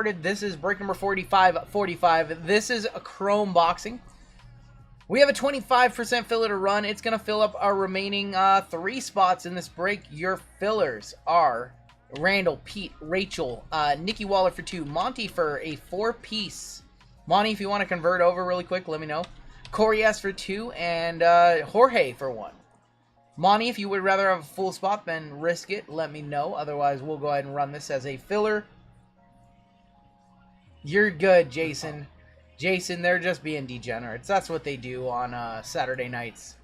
This is break number 45. This is a Chrome boxing. We have a 25% filler to run. It's going to fill up our remaining 3 spots in this break. Your fillers are Randall, Pete, Rachel, Nikki Waller for 2, Monty for a 4-piece. Monty, if you want to convert over really quick, let me know. Corey S for 2, and Jorge for 1. Monty, if you would rather have a full spot than risk it, let me know. Otherwise, we'll go ahead and run this as a filler. You're good, Jason. Jason, they're just being degenerates. That's what they do on Saturday nights.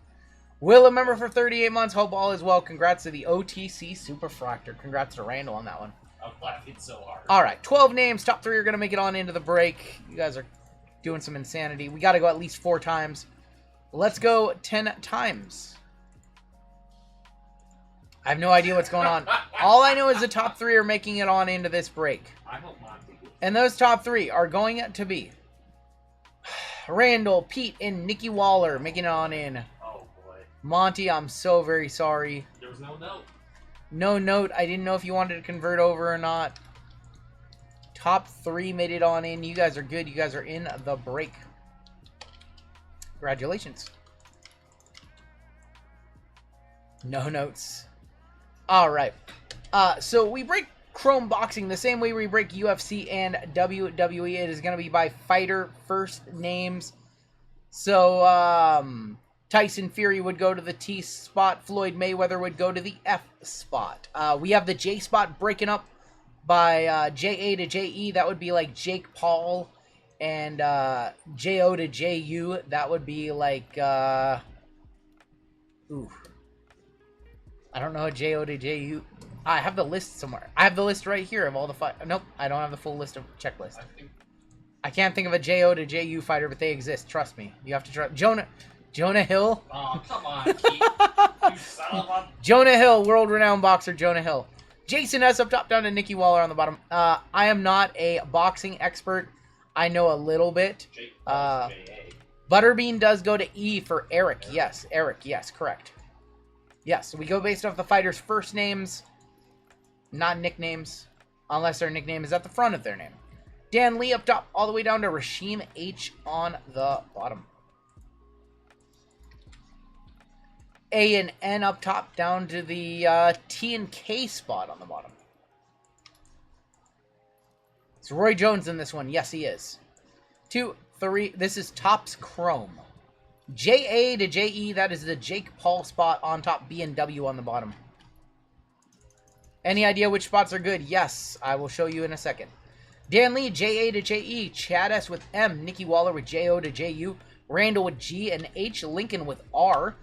Will, a member for 38 months. Hope all is well. Congrats to the OTC Superfractor. Congrats to Randall on that one. I'm laughing so hard. All right, 12 names. Top 3 are going to make it on into the break. You guys are doing some insanity. We got to go at least 4 times. Let's go 10 times. I have no idea what's going on. All I know is the top 3 are making it on into this break. I hope Monty. And those top 3 are going to be Randall, Pete, and Nikki Waller making it on in. Oh, boy. Monty, I'm so very sorry. There was no note. No note. I didn't know if you wanted to convert over or not. Top 3 made it on in. You guys are good. You guys are in the break. Congratulations. No notes. All right. So we break Chrome Boxing the same way we break UFC and WWE. It is going to be by fighter first names. So Tyson Fury would go to the T spot. Floyd Mayweather would go to the F spot. We have the J spot breaking up by JA to JE. That would be like Jake Paul. And JO to JU. That would be like... ooh. I don't know a JO to JU. I have the list somewhere. I have the list right here of all the Nope, I don't have the full list of checklist. I can't think of a JO to JU fighter, but they exist. Trust me. You have to trust. Jonah Hill. Oh, come on, Keith. You son of a... Jonah Hill, world-renowned boxer Jonah Hill. Jason S up top down to Nikki Waller on the bottom. I am not a boxing expert. I know a little bit. Butterbean does go to E for Eric. Yes, Eric. Yes, correct. Yes, we go based off the fighters' first names, not nicknames, unless their nickname is at the front of their name. Dan Lee up top, all the way down to Rashim H on the bottom. A and N up top, down to the T and K spot on the bottom. Is Roy Jones in this one? Yes, he is. 2, 3, this is Topps Chrome. JA to JE, that is the Jake Paul spot on top, B and W on the bottom. Any idea which spots are good? Yes, I will show you in a second. Dan Lee, JA to JE, Chad S with M, Nikki Waller with JO to JU, Randall with G and H, Lincoln with R,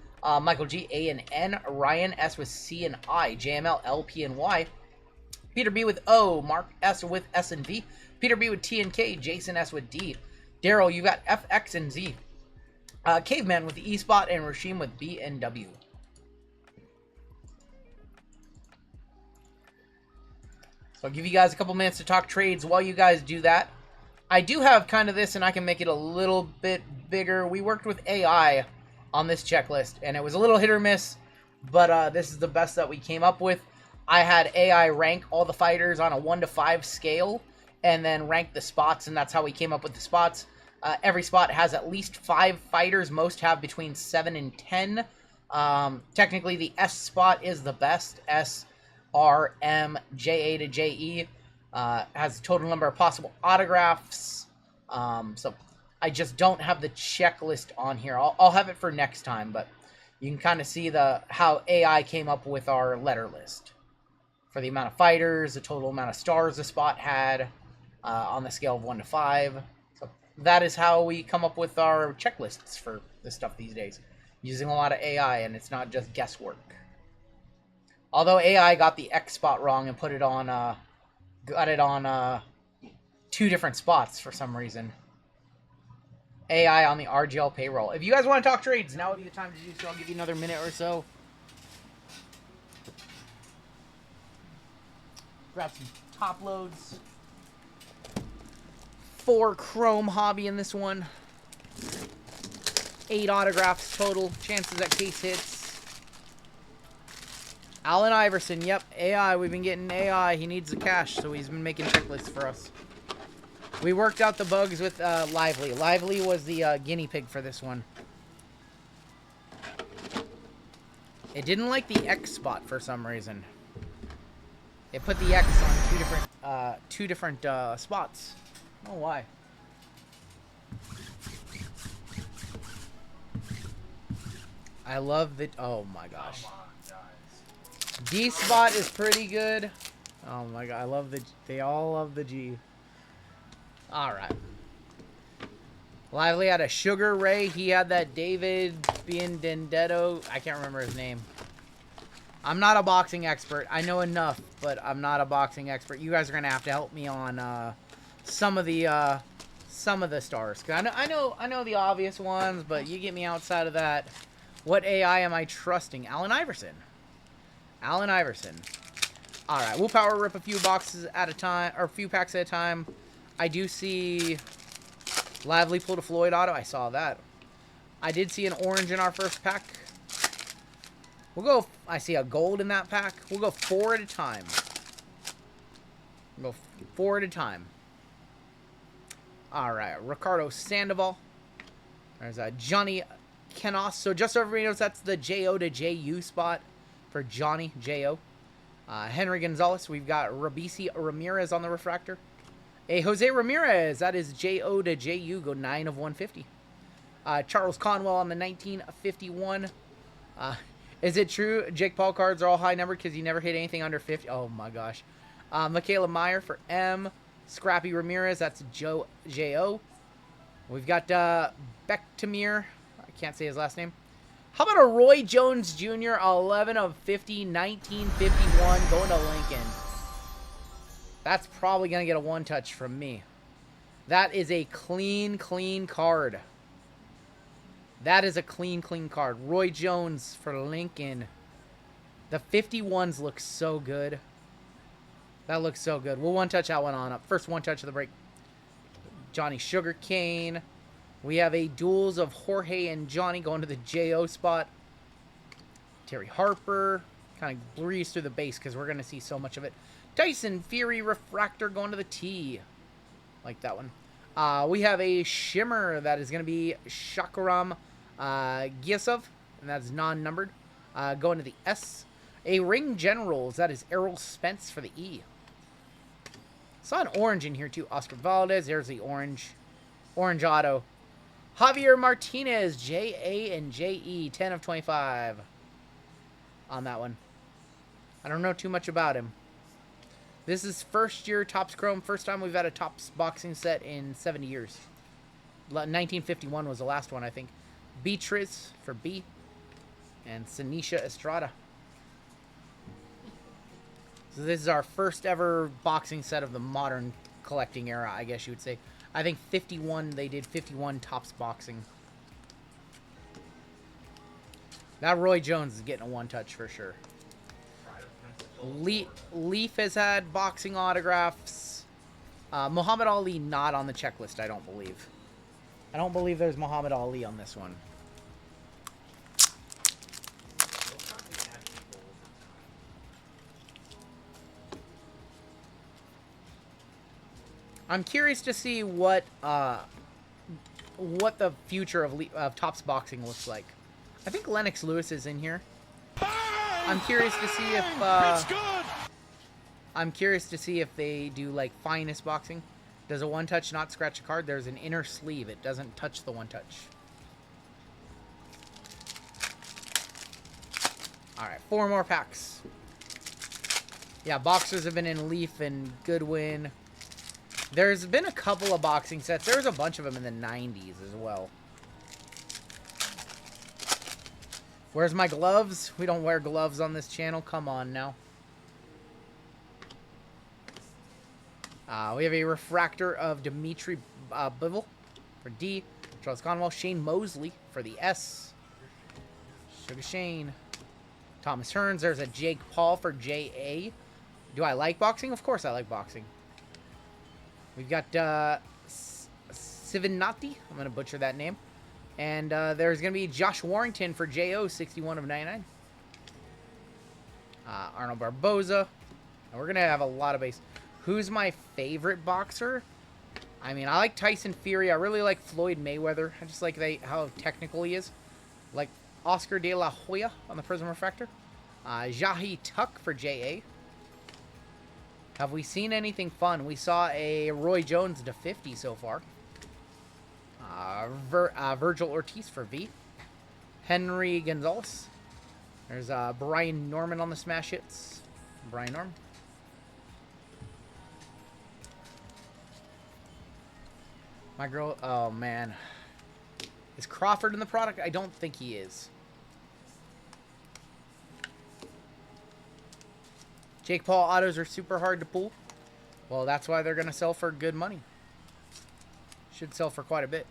Michael G, A and N, Ryan S with C and I, JML, L, P and Y, Peter B with O, Mark S with S and V, Peter B with T and K, Jason S with D, Daryl, you got F, X, and Z. Caveman with the E spot, and Rashim with B and W. So I'll give you guys a couple minutes to talk trades while you guys do that. I do have kind of this, and I can make it a little bit bigger. We worked with AI on this checklist, and it was a little hit or miss, but this is the best that we came up with. I had AI rank all the fighters on a 1 to 5 scale, and then rank the spots, and that's how we came up with the spots. Every spot has at least 5 fighters. Most have between 7 and 10. Technically, the S spot is the best. S, R, M, JA to JE. Has a total number of possible autographs. So I just don't have the checklist on here. I'll have it for next time, but you can kind of see how AI came up with our letter list. For the amount of fighters, the total amount of stars the spot had on the scale of 1 to 5. That is how we come up with our checklists for this stuff these days. Using a lot of AI, and it's not just guesswork. Although AI got the X spot wrong and put it on, got it on 2 different spots for some reason. AI on the RGL payroll. If you guys want to talk trades, now would be the time to do so. I'll give you another minute or so. Grab some top loads. 4 Chrome hobby in this one. 8 autographs total. Chances that case hits. Allen Iverson. Yep, AI. We've been getting AI. He needs the cash, so he's been making checklists for us. We worked out the bugs with Lively. Lively was the guinea pig for this one. It didn't like the X spot for some reason. It put the X on two different spots. I don't know why. I love the... Oh my gosh. Come on, guys. D spot is pretty good. Oh my god, I love the... They all love the G. Alright. Lively had a Sugar Ray. He had that David Biendendetto. I can't remember his name. I'm not a boxing expert. I know enough, but I'm not a boxing expert. You guys are gonna have to help me on some of the stars. 'Cause I know the obvious ones, but you get me outside of that. What AI am I trusting? Allen Iverson. Allen Iverson. All right, we'll power rip a few boxes at a time, or a few packs at a time. I do see Lively pulled a Floyd auto. I saw that. I did see an orange in our first pack. We'll go... I see a gold in that pack. We'll go 4 at a time. We'll go 4 at a time. All right, Ricardo Sandoval. There's a Johnny Kenos. So just so everybody knows, that's the JO to JU spot for Johnny JO. Henry Gonzalez. We've got Rabisi Ramirez on the refractor. A Jose Ramirez. That is JO to JU. Go 9 of 150. Charles Conwell on the 1951. Is it true Jake Paul cards are all high numbered because he never hit anything under 50? Oh my gosh. Michaela Meyer for M. Scrappy Ramirez. That's J.O. We've got Bektamir. I can't say his last name. How about a Roy Jones Jr. 11 of 50, 1951 going to Lincoln. That's probably going to get a one-touch from me. That is a clean, clean card. That is a clean, clean card. Roy Jones for Lincoln. The 51s look so good. That looks so good. We'll one-touch that one on up. First one-touch of the break. Johnny Sugarcane. We have a duels of Jorge and Johnny going to the J.O. spot. Terry Harper. Kind of breeze through the base because we're going to see so much of it. Tyson Fury Refractor going to the T. Like that one. We have a Shimmer that is going to be Shakaram Giasov. And that's non-numbered. Going to the S. A Ring Generals. That is Errol Spence for the E. Saw an orange in here too. Oscar Valdez. There's the orange. Orange auto. Javier Martinez. J.A. and J.E. 10 of 25. On that one. I don't know too much about him. This is first year Topps Chrome. First time we've had a Topps boxing set in 70 years. 1951 was the last one, I think. Beatriz for B. And Sanisha Estrada. So this is our first ever boxing set of the modern collecting era, I guess you would say. I think 51, they did 51 Topps boxing. That Roy Jones is getting a one-touch for sure. Leaf has had boxing autographs. Muhammad Ali not on the checklist, I don't believe. I don't believe there's Muhammad Ali on this one. I'm curious to see what the future of Topps boxing looks like. I think Lennox Lewis is in here. I'm curious to see if they do like finest boxing. Does a one touch not scratch a card? There's an inner sleeve. It doesn't touch the one touch. All right, 4 more packs. Yeah, boxers have been in Leaf and Goodwin. There's been a couple of boxing sets. There was a bunch of them in the 90s as well. Where's my gloves? We don't wear gloves on this channel. Come on now. We have a refractor of Dimitri Bivol for D. Charles Conwell. Shane Mosley for the S. Sugar Shane. Thomas Hearns. There's a Jake Paul for JA. Do I like boxing? Of course I like boxing. We've got Sivinati. I'm going to butcher that name. And there's going to be Josh Warrington for JO, 61 of 99. Arnold Barboza. And we're going to have a lot of base. Who's my favorite boxer? I mean, I like Tyson Fury. I really like Floyd Mayweather. I just like how technical he is. Like Oscar De La Hoya on the Prism Refractor. Jahi Tuck for JA. Have we seen anything fun? We saw a Roy Jones to 50 so far. Virgil Ortiz for V. Henry Gonzalez. There's Brian Norman on the smash hits. Brian Norman. My girl, oh man. Is Crawford in the product? I don't think he is. Jake Paul autos are super hard to pull. Well, that's why they're going to sell for good money. Should sell for quite a bit.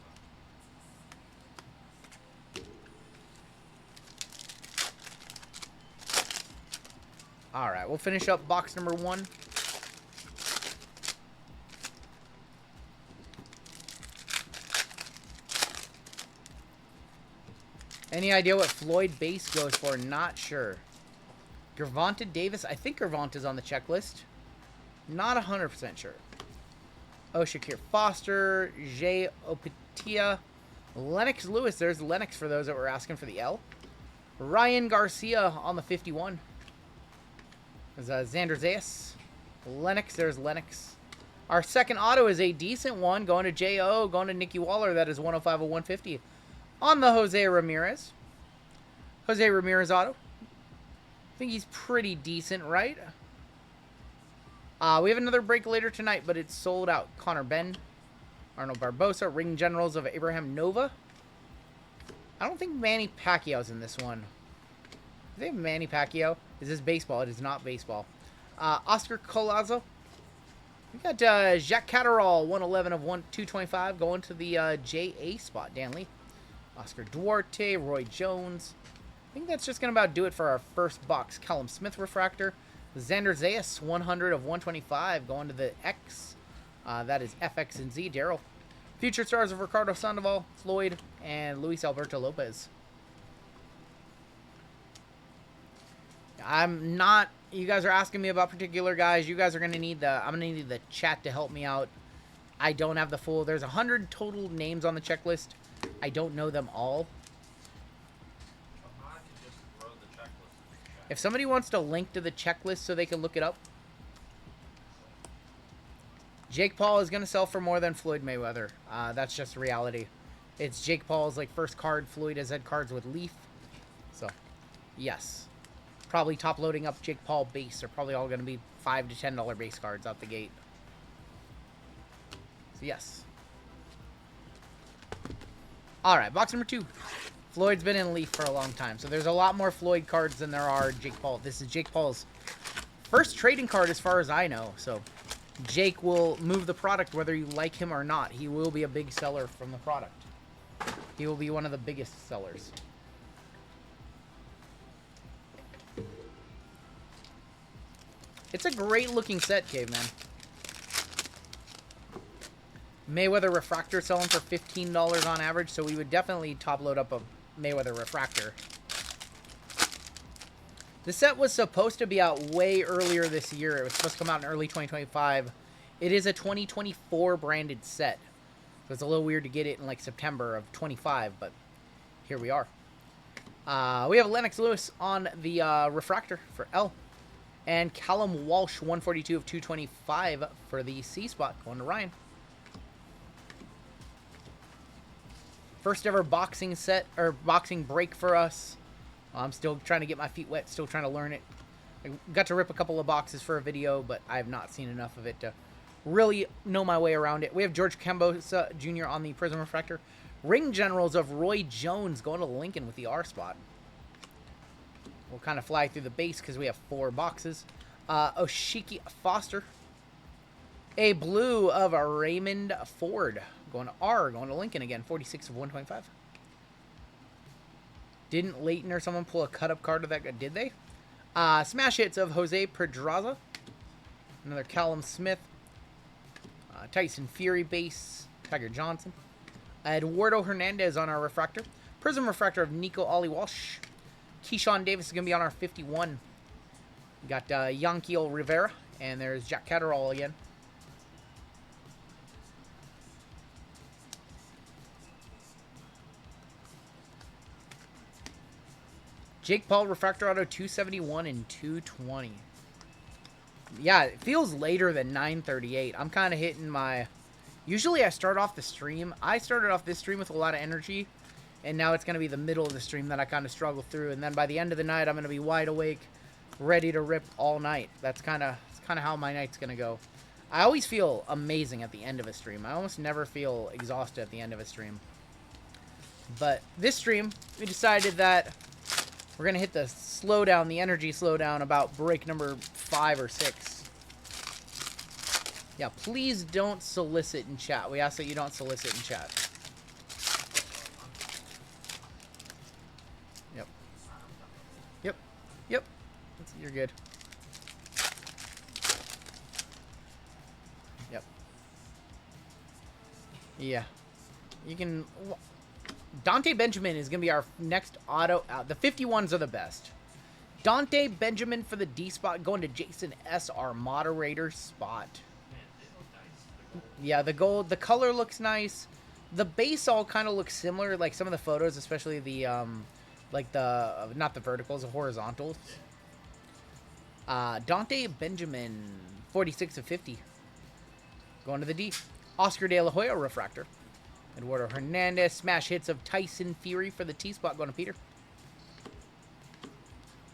Alright, we'll finish up box number 1. Any idea what Floyd base goes for? Not sure. Gervonta Davis. I think Gervonta's on the checklist. Not 100% sure. Oh, Shakir Foster. Jay Opitia. Lennox Lewis. There's Lennox for those that were asking for the L. Ryan Garcia on the 51. There's Xander Zayas. Lennox. There's Lennox. Our second auto is a decent one. Going to J.O. Going to Nicky Waller. That is 105 of 150. On the Jose Ramirez. Jose Ramirez auto. I think he's pretty decent, right? We have another break later tonight, but it's sold out. Connor Ben. Arnold Barbosa. Ring Generals of Abraham Nova. I don't think Manny Pacquiao's in this one. Do they have Manny Pacquiao? Is this baseball? It is not baseball. Oscar Collazo. We got Jacques Catterall. 111 of 225 going to the JA spot. Dan Lee. Oscar Duarte, Roy Jones. I think that's just going to about do it for our first box. Callum Smith refractor. Xander Zayas, 100 of 125, going to the X. That is FX and Z, Daryl. Future stars of Ricardo Sandoval, Floyd, and Luis Alberto Lopez. I'm not... You guys are asking me about particular guys. You guys are going to need the... I'm going to need the chat to help me out. I don't have the full... There's 100 total names on the checklist. I don't know them all. I could just throw the checklist in the chat. If somebody wants to link to the checklist so they can look it up. Jake Paul is going to sell for more than Floyd Mayweather. That's just reality. It's Jake Paul's like first card. Floyd has had cards with Leaf. So, yes. Probably top loading up Jake Paul base. They're probably all going to be $5 to $10 base cards out the gate. So, yes. Alright, box number 2. Floyd's been in Leaf for a long time, so there's a lot more Floyd cards than there are Jake Paul. This is Jake Paul's first trading card as far as I know, so Jake will move the product whether you like him or not. He will be a big seller from the product. He will be one of the biggest sellers. It's a great looking set, Caveman. Mayweather Refractor selling for $15 on average, so we would definitely top load up a Mayweather Refractor. The set was supposed to be out way earlier this year. It was supposed to come out in early 2025. It is a 2024 branded set, so it's a little weird to get it in like September of 25, but here we are. We have Lennox Lewis on the Refractor for L, and Callum Walsh 142 of 225 for the C spot going to Ryan. First ever boxing set, or boxing break for us. I'm still trying to get my feet wet, still trying to learn it. I got to rip a couple of boxes for a video, but I have not seen enough of it to really know my way around it. We have George Cambosa Jr. on the Prism Refractor. Ring Generals of Roy Jones going to Lincoln with the R spot. We'll kind of fly through the base because we have 4 boxes. Oshiki Foster. A blue of a Raymond Ford. Going to R, going to Lincoln again. 46 of 125. Didn't Leighton or someone pull a cut-up card of that? Did they? Smash hits of Jose Pedraza. Another Callum Smith. Tyson Fury base. Tiger Johnson. Eduardo Hernandez on our refractor. Prism refractor of Nico Ollie Walsh. Keyshawn Davis is going to be on our 51. We got Yanquiel Rivera. And there's Jack Catterall again. Jake Paul, Refractor Auto 271 and 220. Yeah, it feels later than 9:38. I'm kind of hitting my... Usually I start off the stream. I started off this stream with a lot of energy, and now it's going to be the middle of the stream that I kind of struggle through, and then by the end of the night, I'm going to be wide awake, ready to rip all night. That's kind of how my night's going to go. I always feel amazing at the end of a stream. I almost never feel exhausted at the end of a stream. But this stream, we decided that we're going to hit the slowdown, the energy slowdown, about break number 5 or 6. Yeah, please don't solicit in chat. We ask that you don't solicit in chat. Yep. Yep. Yep. You're good. Yep. Yeah. You can... Dante Benjamin is going to be our next auto out. The 51s are the best. Dante Benjamin for the D spot, going to Jason S, our moderator spot. Yeah, the gold, the color looks nice. The base all kind of looks similar, like some of the photos, especially the, like the, not the verticals, the horizontals. Dante Benjamin, 46 of 50. Going to the D. Oscar De La Hoya refractor. Eduardo Hernandez, smash hits of Tyson Fury for the T spot, going to Peter.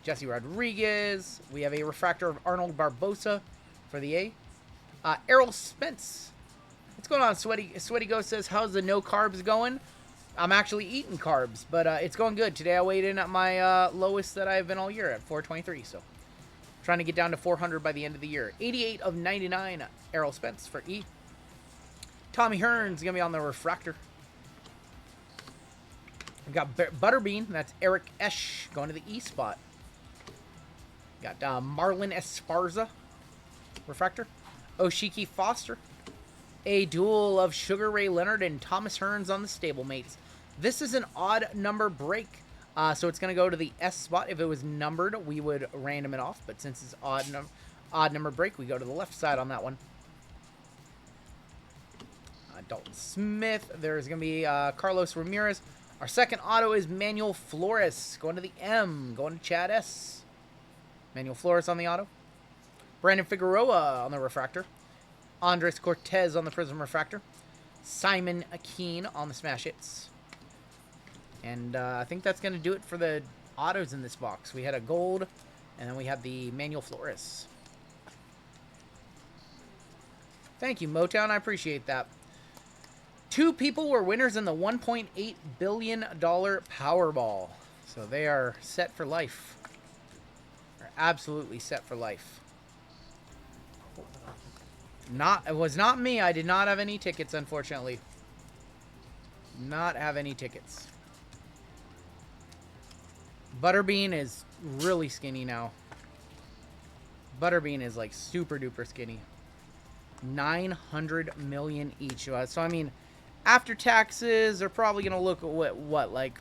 Jesse Rodriguez. We have a refractor of Arnold Barbosa for the A. Errol Spence. What's going on, Sweaty? Sweaty Ghost says, how's the no carbs going? I'm actually eating carbs, but it's going good. Today I weighed in at my lowest that I've been all year at 423, so trying to get down to 400 by the end of the year. 88 of 99, Errol Spence for E. Tommy Hearn's going to be on the refractor. We've got Butterbean. That's Eric Esch going to the E spot. Got Marlon Esparza, refractor. Oshiki Foster. A duel of Sugar Ray Leonard and Thomas Hearns on the stablemates. This is an odd number break. So it's going to go to the S spot. If it was numbered, we would random it off. But since it's odd number break, we go to the left side on that one. Dalton Smith. There's going to be Carlos Ramirez. Our second auto is Manuel Flores. Going to the M. Going to Chad S. Manuel Flores on the auto. Brandon Figueroa on the refractor. Andres Cortez on the Prism refractor. Simon Akeen on the smash hits. And I think that's going to do it for the autos in this box. We had a gold, and then we have the Manuel Flores. Thank you, Motown. I appreciate that. 2 people were winners in the $1.8 billion Powerball. So they are set for life. They're absolutely set for life. It was not me. I did not have any tickets, unfortunately. Not have any tickets. Butterbean is really skinny now. Butterbean is like super duper skinny. 900 million each. So I mean, after taxes, they're probably gonna look at what like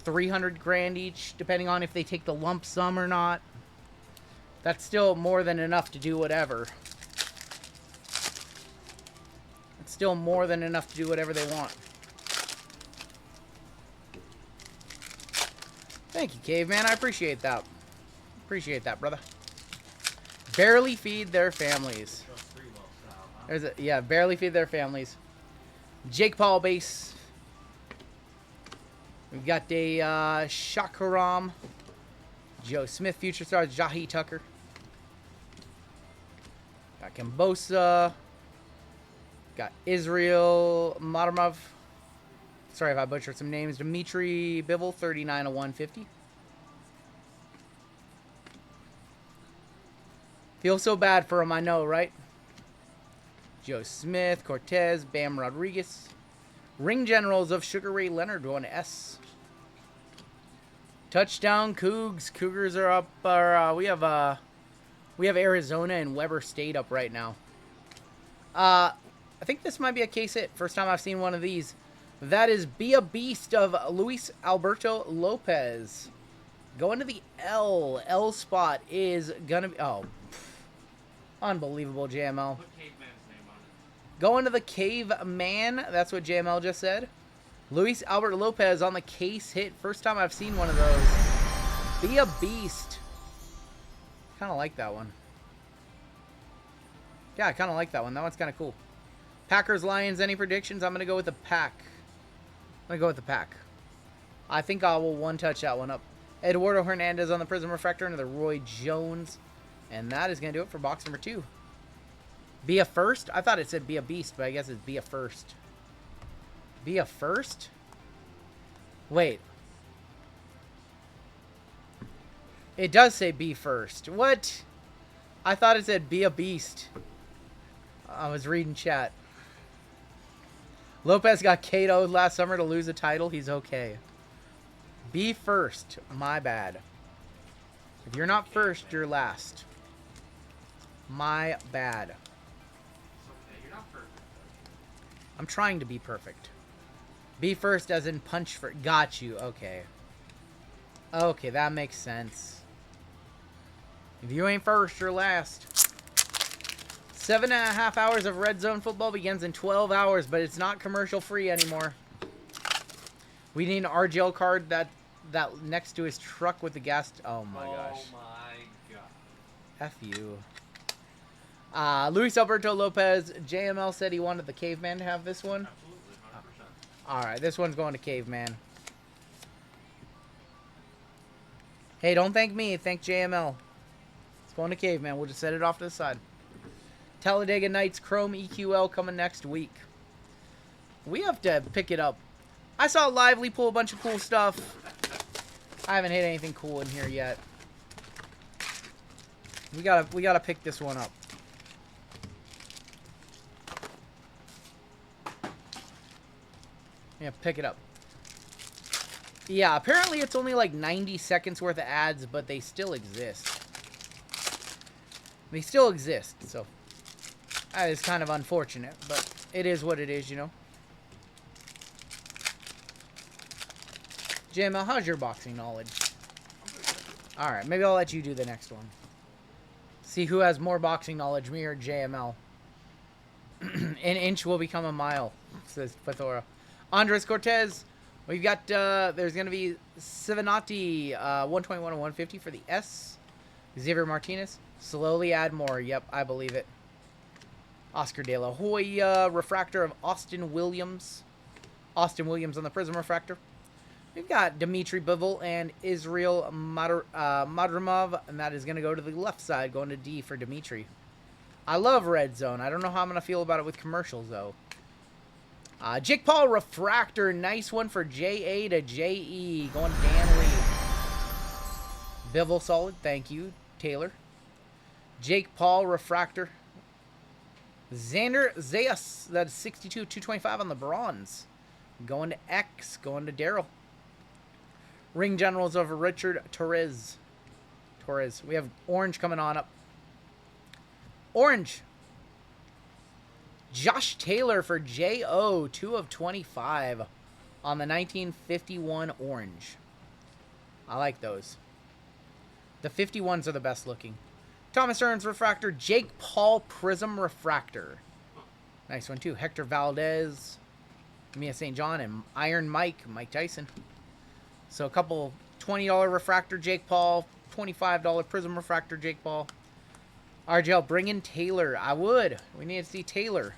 300 grand each, depending on if they take the lump sum or not. That's still more than enough to do whatever. It's still more than enough to do whatever they want. Thank you, Caveman. I appreciate that. Appreciate that, brother. Barely feed their families. There's yeah, barely feed their families. Jake Paul base. We've got a Shakaram. Joe Smith, Future Stars, Jahi Tucker. Got Kambosa. Got Israel Maramov. Sorry if I butchered some names. Dimitri Bivol, 39 of 150. Feel so bad for him, I know, right? Joe Smith, Cortez, Bam Rodriguez. Ring Generals of Sugar Ray Leonard going to S. Touchdown Cougs. Cougars are up. We have Arizona and Weber State up right now. I think this might be a case hit. First time I've seen one of these. That is Be a Beast of Luis Alberto Lopez. Going to the L. L spot is gonna be unbelievable, JML. Put Caveman's name on it. Going to the Caveman. That's what JML just said. Luis Albert Lopez on the case hit. First time I've seen one of those. Be a beast. Kind of like that one. Yeah, I kind of like that one. That one's kind of cool. Packers, Lions, any predictions? I'm going to go with the Pack. I'm going to go with the Pack. I think I will one-touch that one up. Eduardo Hernandez on the Prism Refractor, another Roy Jones. And that is going to do it for box number 2. Be a first? I thought it said be a beast, but I guess it's be a first. Be a first? Wait. It does say be first. What? I thought it said be a beast. I was reading chat. Lopez got KO'd last summer to lose a title. He's okay. Be first. My bad. If you're not first, you're last. My bad. It's okay, you're not perfect. I'm trying to be perfect. Be first as in punch for... Got you. Okay. Okay, that makes sense. If you ain't first, you're last. 7.5 hours of Red Zone football begins in 12 hours, but it's not commercial free anymore. We need an RGL card that next to his truck with the gas... Oh my gosh. Oh my god. F you. Luis Alberto Lopez. JML said he wanted the Caveman to have this one. Absolutely, 100%. Alright, this one's going to Caveman. Hey, don't thank me. Thank JML. It's going to Caveman. We'll just set it off to the side. Talladega Nights Chrome EQL coming next week. We have to pick it up. I saw Lively pull a bunch of cool stuff. I haven't hit anything cool in here yet. We gotta pick this one up. Yeah, pick it up. Yeah, apparently it's only like 90 seconds worth of ads, but they still exist. They still exist, so that is kind of unfortunate, but it is what it is, you know. JML, how's your boxing knowledge? Alright, maybe I'll let you do the next one. See who has more boxing knowledge, me or JML. An inch will become a mile, says Pathora. Andres Cortez, we've got, there's going to be Civinati, 121 and 150 for the S. Xavier Martinez, slowly add more. Yep, I believe it. Oscar De La Hoya, refractor of Austin Williams. Austin Williams on the Prism Refractor. We've got Dmitry Bivol and Israel Madrimov, and that is going to go to the left side, going to D for Dmitry. I love Red Zone. I don't know how I'm going to feel about it with commercials, though. Jake Paul Refractor, nice one for JA to JE, going to Dan Lee. Bivol solid, thank you, Taylor. Jake Paul Refractor. Xander Zayas, that's 62, 225 on the bronze. Going to X, going to Daryl. Ring Generals over Richard Torres. We have orange coming on up. Orange. Josh Taylor for JO, 2 of 25 on the 1951 orange. I like those. The 51s are the best looking. Thomas Ernst Refractor, Jake Paul Prism Refractor. Nice one too. Hector Valdez, Mia St. John, and Iron Mike Tyson. So a couple $20 Refractor Jake Paul, $25 Prism Refractor Jake Paul. RGL, bring in Taylor. I would. We need to see Taylor.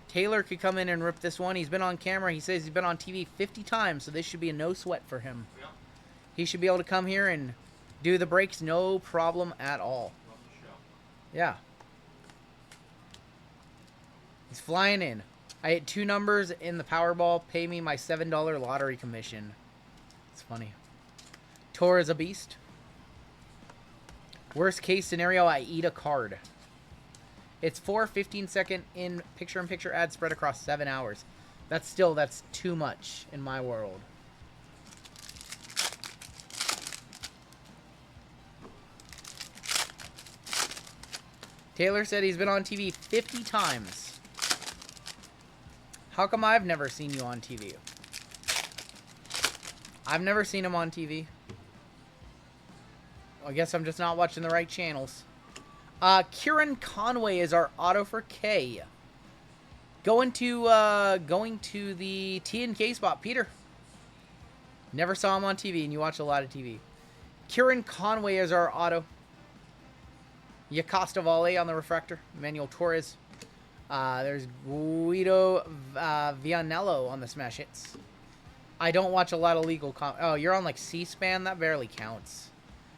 Taylor could come in and rip this one. He's been on camera. He says he's been on TV 50 times, so this should be a no sweat for him. Yep. He should be able to come here and do the breaks no problem at all. Love the show. Yeah. He's flying in. I hit 2 numbers in the Powerball. Pay me my $7 lottery commission. It's funny. Tor is a beast. Worst case scenario, I eat a card. It's 4 15-second in picture-in-picture ads spread across 7 hours. That's too much in my world. Taylor said he's been on TV 50 times. How come I've never seen you on TV? I've never seen him on TV. I guess I'm just not watching the right channels. Kieran Conway is our auto for K. Going to the T&K spot, Peter. Never saw him on TV, and you watch a lot of TV. Kieran Conway is our auto. Yacosta Valle on the refractor. Manuel Torres. There's Guido Vianello on the smash hits. I don't watch a lot of legal oh, you're on like C-SPAN? That barely counts.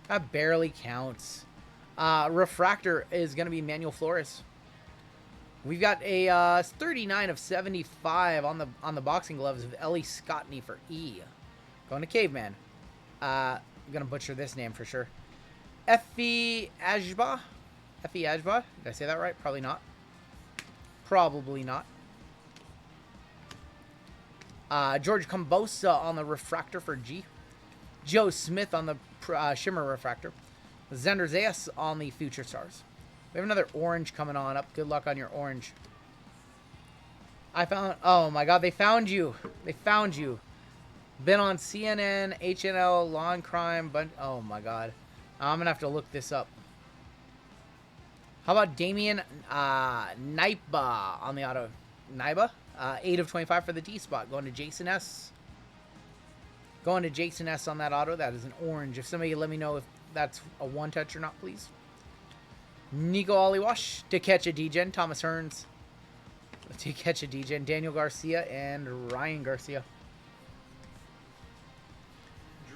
That barely counts. Refractor is going to be Manuel Flores. We've got a 39 of 75 on the boxing gloves of Ellie Scottney for E. Going to Caveman. I'm going to butcher this name for sure. Effie Ajba. Effie Ajba. Did I say that right? Probably not. Probably not. George Combosa on the refractor for G. Joe Smith on the shimmer refractor. Xander Zayas on the future stars. We have another orange coming on up. Good luck on your orange. I found... Oh, my God. They found you. They found you. Been on CNN, HNL, Law and Crime. But oh, my God. I'm going to have to look this up. How about Damian Naiba on the auto? Naiba? 8 of 25 for the D spot. Going to Jason S. Going to Jason S on that auto. That is an orange. If somebody let me know if that's a one-touch or not, please. Nico Oliwash, To Catch a Degen, Thomas Hearns, To Catch a Degen, Daniel Garcia, and Ryan Garcia.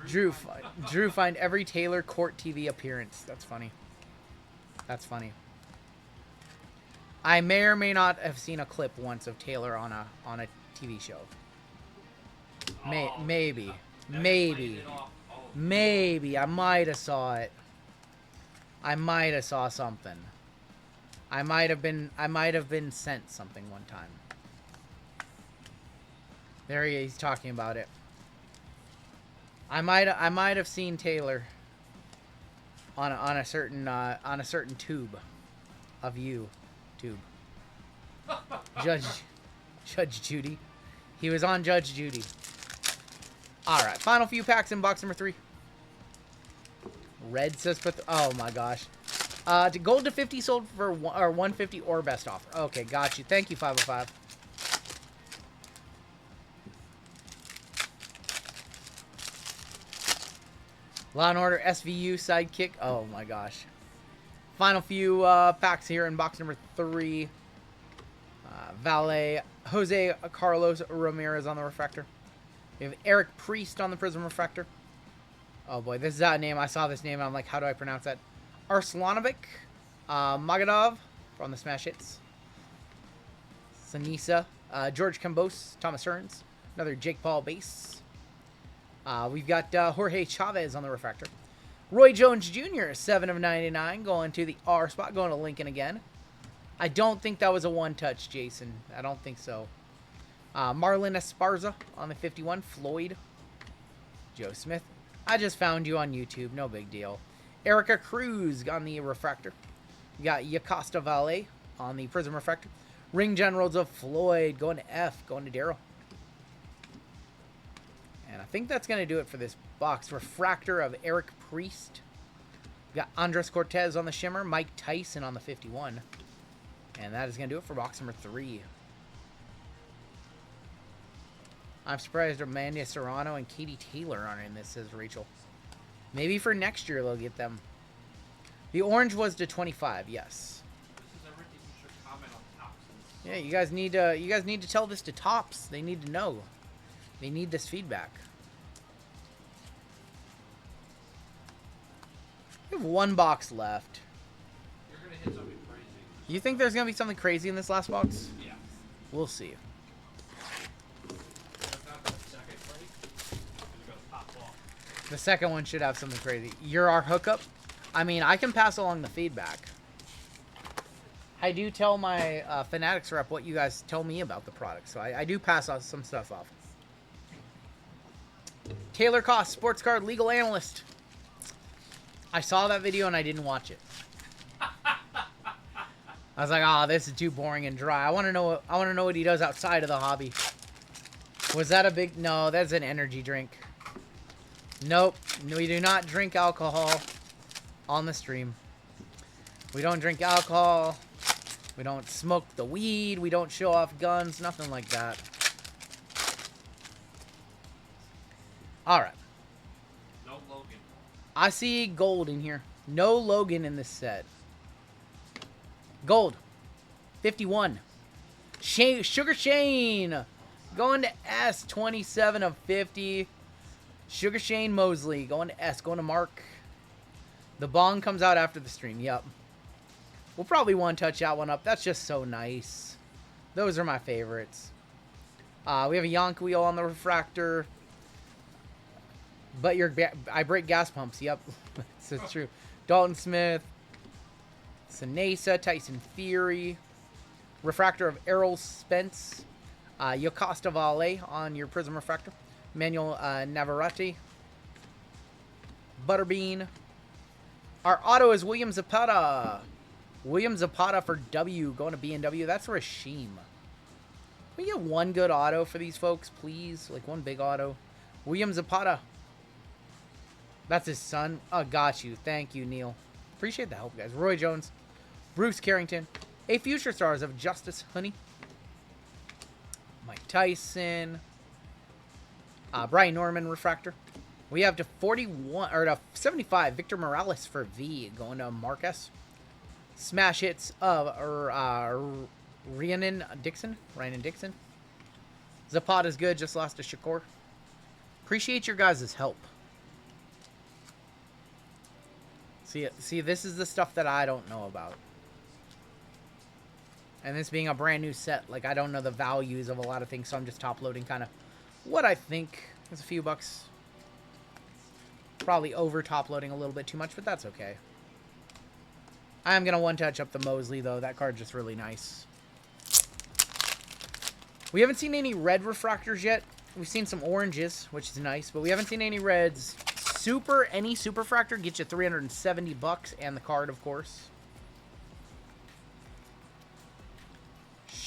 Drew find every Taylor Court TV appearance. That's funny. That's funny. I may or may not have seen a clip once of Taylor on a TV show. Maybe. I might have saw it. I might have saw something. I might have been sent something one time. There he is, he's talking about it. I might have seen Taylor on a certain tube of you tube. Judge Judy. He was on Judge Judy. All right, final few packs in box number 3. Red says, oh my gosh. Gold to 50 sold for 150 or best offer. Okay, got you. Thank you, 505. Law and Order SVU sidekick. Oh my gosh. Final few packs here in box number 3. Valet Jose Carlos Ramirez on the refractor. We have Eric Priest on the Prism refractor. Oh boy, this is that name. I saw this name and I'm like, how do I pronounce that? Arslanovic, Magadov from the smash hits. Sanisa, George Cambos, Thomas Hearns, another Jake Paul base. We've got Jorge Chavez on the refractor. Roy Jones Jr., 7 of 99, going to the R spot, going to Lincoln again. I don't think that was a one-touch, Jason. I don't think so. Marlon Esparza on the 51. Floyd. Joe Smith. I just found you on YouTube. No big deal. Erica Cruz on the refractor. You got Yacosta Valle on the Prism refractor. Ring Generals of Floyd going to F. Going to Daryl. And I think that's going to do it for this box. Refractor of Eric Priest. We got Andres Cortez on the shimmer. Mike Tyson on the 51. And that is going to do it for box number 3. I'm surprised Amanda Serrano and Katie Taylor aren't in this, says Rachel. Maybe for next year they'll get them. The orange was to 25, yes. This is everything you should comment on toxins. Yeah, you guys need to tell this to Tops. They need to know. They need this feedback. We have one box left. You're gonna hit something crazy. You think there's gonna be something crazy in this last box? Yeah. We'll see. That's not the second plate. It's gonna pop off. The second one should have something crazy. You're our hookup. I mean, I can pass along the feedback. I do tell my Fanatics rep what you guys tell me about the product, so I do pass on some stuff off. Taylor Koss, sports card legal analyst. I saw that video and I didn't watch it. I was like, oh, this is too boring and dry. I want to know what he does outside of the hobby. Was that a big... No, that's an energy drink. Nope. We do not drink alcohol on the stream. We don't drink alcohol We don't smoke the weed. We don't show off guns. Nothing like that. Alright. No Logan. I see gold in here. No Logan in this set. Gold. 51. Sugar Shane. Going to S. 27 of 50. Sugar Shane Mosley. Going to S. Going to Mark. The bong comes out after the stream. Yep. We'll probably one-touch that one up. That's just so nice. Those are my favorites. We have a Yonk wheel on the refractor. But I break gas pumps. Yep. That's true. Dalton Smith. Sinesa. Tyson Fury. Refractor of Errol Spence. Yocosta Vale on your Prism refractor. Manuel Navarrete. Butterbean. Our auto is William Zapata. William Zapata for W. Going to B&W. That's Rasheem. Can we get one good auto for these folks, please? Like one big auto. William Zapata. That's his son. Oh, got you. Thank you, Neil. Appreciate the help, guys. Roy Jones. Bruce Carrington. A Future Stars of Justice Honey. Mike Tyson. Brian Norman refractor. We have to 41 or to 75. Victor Morales for V. Going to Marcus. Smash hits of Rhiannon Dixon. Zapata's good. Just lost to Shakur. Appreciate your guys' help. See, this is the stuff that I don't know about. And this being a brand new set, like, I don't know the values of a lot of things, so I'm just top-loading kind of what I think is a few bucks. Probably over top-loading a little bit too much, but that's okay. I am going to one-touch up the Mosley, though. That card's just really nice. We haven't seen any red refractors yet. We've seen some oranges, which is nice, but we haven't seen any reds. Any super fractor gets you 370 bucks, and the card, of course.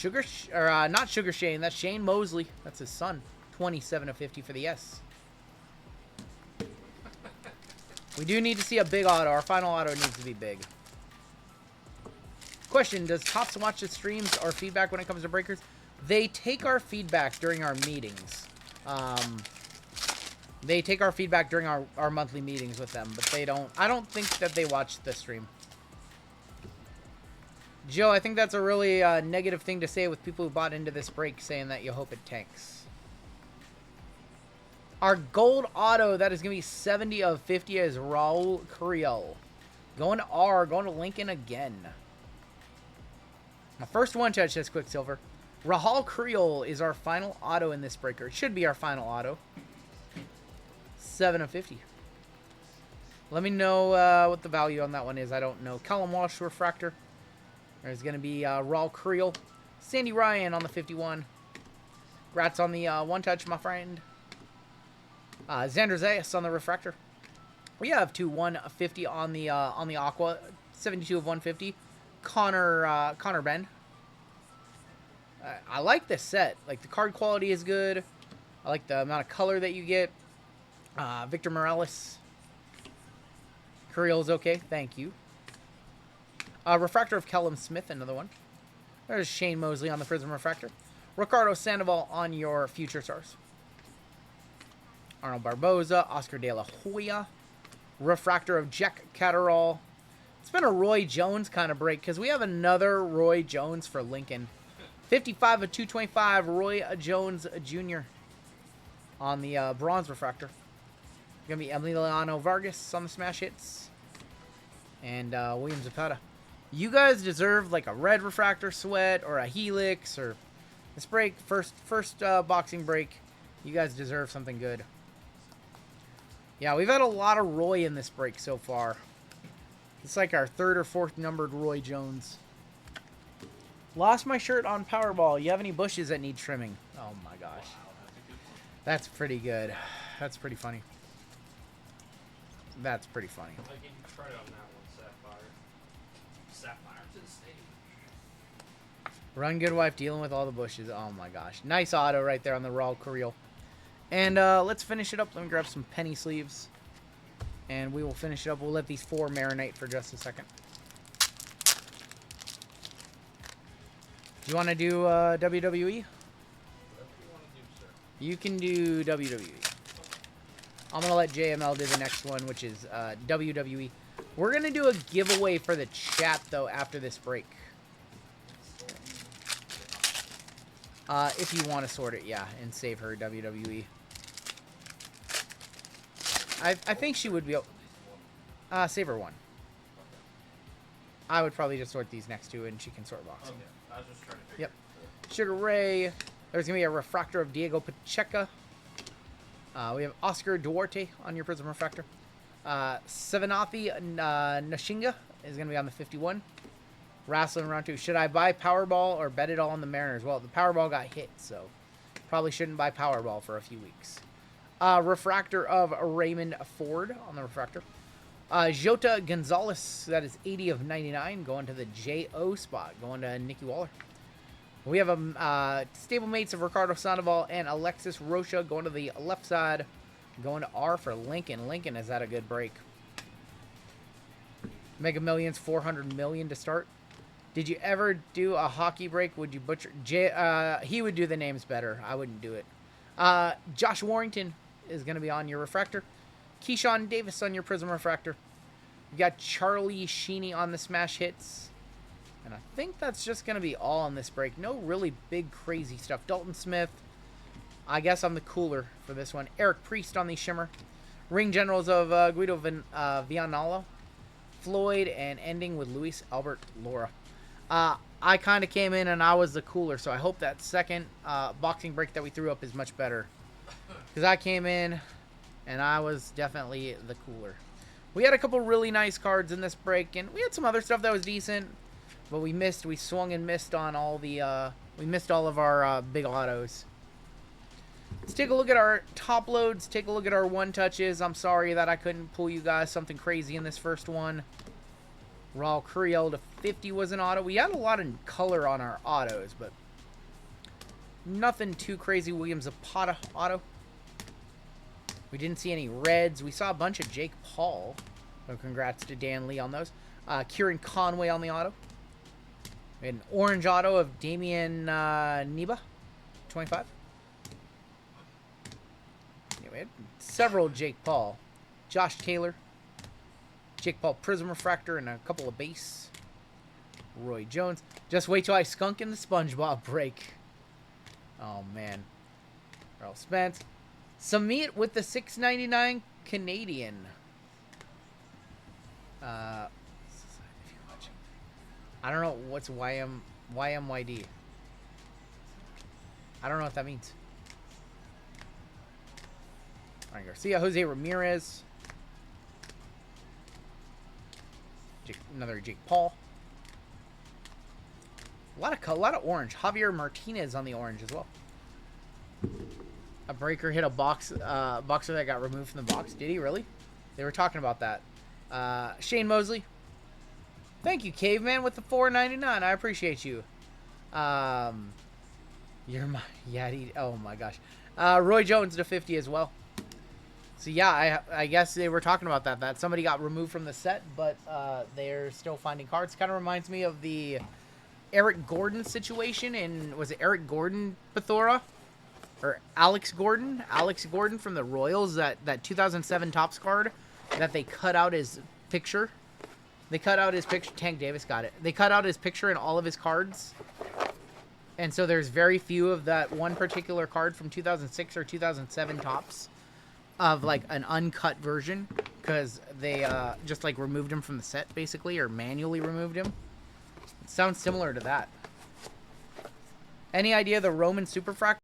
Not Sugar Shane. That's Shane Mosley. That's his son. 27 of 50 for the S. We do need to see a big auto. Our final auto needs to be big. Question: does Tops watch the streams or feedback when it comes to breakers? They take our feedback during our meetings. They take our feedback during our monthly meetings with them, but they don't. I don't think that they watch the stream. Joe, I think that's a really negative thing to say with people who bought into this break, saying that you hope it tanks. Our gold auto, that is going to be 70 of 50, is Raul Creel. Going to R, going to Lincoln again. My first one touch says Quicksilver. Rahul Creel is our final auto in this breaker. It should be our final auto. 7 of 50. Let me know what the value on that one is. I don't know. Callum Walsh refractor. There's going to be Raul Creel. Sandy Ryan on the 51. Grats on the one touch, my friend. Xander Zayas on the refractor. We have 2 150 on the Aqua. 72 of 150. Connor Ben. I like this set. Like, the card quality is good. I like the amount of color that you get. Victor Morales. Creel's okay. Thank you. Refractor of Callum Smith, another one. There's Shane Mosley on the Prism Refractor. Ricardo Sandoval on your Future Stars. Arnold Barboza, Oscar De La Hoya. Refractor of Jack Catterall. It's been a Roy Jones kind of break because we have another Roy Jones for Lincoln. 55 of 225, Roy Jones Jr. on the Bronze Refractor. Going to be Emiliano Vargas on the Smash Hits. And William Zapata. You guys deserve like a red refractor sweat or a helix or this break, first boxing break. You guys deserve something good. Yeah, we've had a lot of Roy in this break so far. It's like our 3rd or 4th numbered Roy Jones. Lost my shirt on Powerball. You have any bushes that need trimming? Oh my gosh. That's pretty good. That's pretty funny. That's pretty funny. I gave you credit on that one, Sapphire. Sapphire to the stage. Run good wife dealing with all the bushes. Oh my gosh. Nice auto right there on the Raw Creel. And let's finish it up. Let me grab some penny sleeves. And we will finish it up. We'll let these 4 marinate for just a second. Do you want to do WWE? Whatever you want to do, sir. You can do WWE. I'm going to let JML do the next one, which is WWE. We're going to do a giveaway for the chat, though, after this break. If you want to sort it, yeah, and save her WWE. I think she would be... save her one. I would probably just sort these next two, and she can sort boxing. Okay. I was just trying to figure Yep. it Sugar Ray. There's going to be a refractor of Diego Pacheco. We have Oscar Duarte on your Prism Refractor. Savanathi Nashinga is going to be on the 51. Wrestling round 2. Should I buy Powerball or bet it all on the Mariners? Well, the Powerball got hit, so probably shouldn't buy Powerball for a few weeks. Refractor of Raymond Ford on the refractor. Jota Gonzalez, that is 80 of 99, going to the J.O. spot, going to Nicky Waller. We have stablemates of Ricardo Sandoval and Alexis Rocha going to the left side, going to R for Lincoln. Lincoln has had a good break. Mega Millions, 400 million to start. Did you ever do a hockey break? Would you butcher? He would do the names better. I wouldn't do it. Josh Warrington is going to be on your refractor. Keyshawn Davis on your Prism Refractor. You got Charlie Sheeney on the Smash Hits. And I think that's just going to be all on this break. No really big crazy stuff. Dalton Smith. I guess I'm the cooler for this one. Eric Priest on the Shimmer. Ring Generals of Guido Vianalo. Floyd, and ending with Luis Albert Laura. I kind of came in and I was the cooler, so I hope that second boxing break that we threw up is much better. Because I came in and I was definitely the cooler. We had a couple really nice cards in this break, and we had some other stuff that was decent, but we missed. We swung and missed on all the, we missed all of our big autos. Let's take a look at our top loads, take a look at our one touches. I'm sorry that I couldn't pull you guys something crazy in this first one. Raul Curiel to 50 was an auto. We had a lot of color on our autos, but nothing too crazy. William Zapata auto. We didn't see any reds. We saw a bunch of Jake Paul. So congrats to Dan Lee on those. Kieran Conway on the auto. We had an orange auto of Damian Neba, 25. Yeah, we had several Jake Paul. Josh Taylor. Jake Paul Prism Refractor and a couple of base. Roy Jones. Just wait till I skunk in the SpongeBob break. Oh, man. Earl Spence. Samit with the $6.99 Canadian. I don't know what's YMYD. I don't know what that means. Ryan Garcia, Jose Ramirez. Another Jake Paul. A lot of orange. Javier Martinez on the orange as well. A breaker hit a boxer that got removed from the box. Did he really? They were talking about that. Shane Mosley. Thank you, Caveman, with the $4.99. I appreciate you. You're my Yaddy. Oh my gosh. Roy Jones to 50 as well. So yeah, I guess they were talking about that somebody got removed from the set, but they're still finding cards. Kind of reminds me of the Eric Gordon situation in, was it Eric Gordon Bethora? Or Alex Gordon from the Royals, that 2007 Topps card that they cut out his picture. They cut out his picture. Tank Davis got it. They cut out his picture in all of his cards. And so there's very few of that one particular card from 2006 or 2007 Topps of like an uncut version, because they just like removed him from the set basically, or manually removed him. It sounds similar to that. Any idea the Roman Superfractor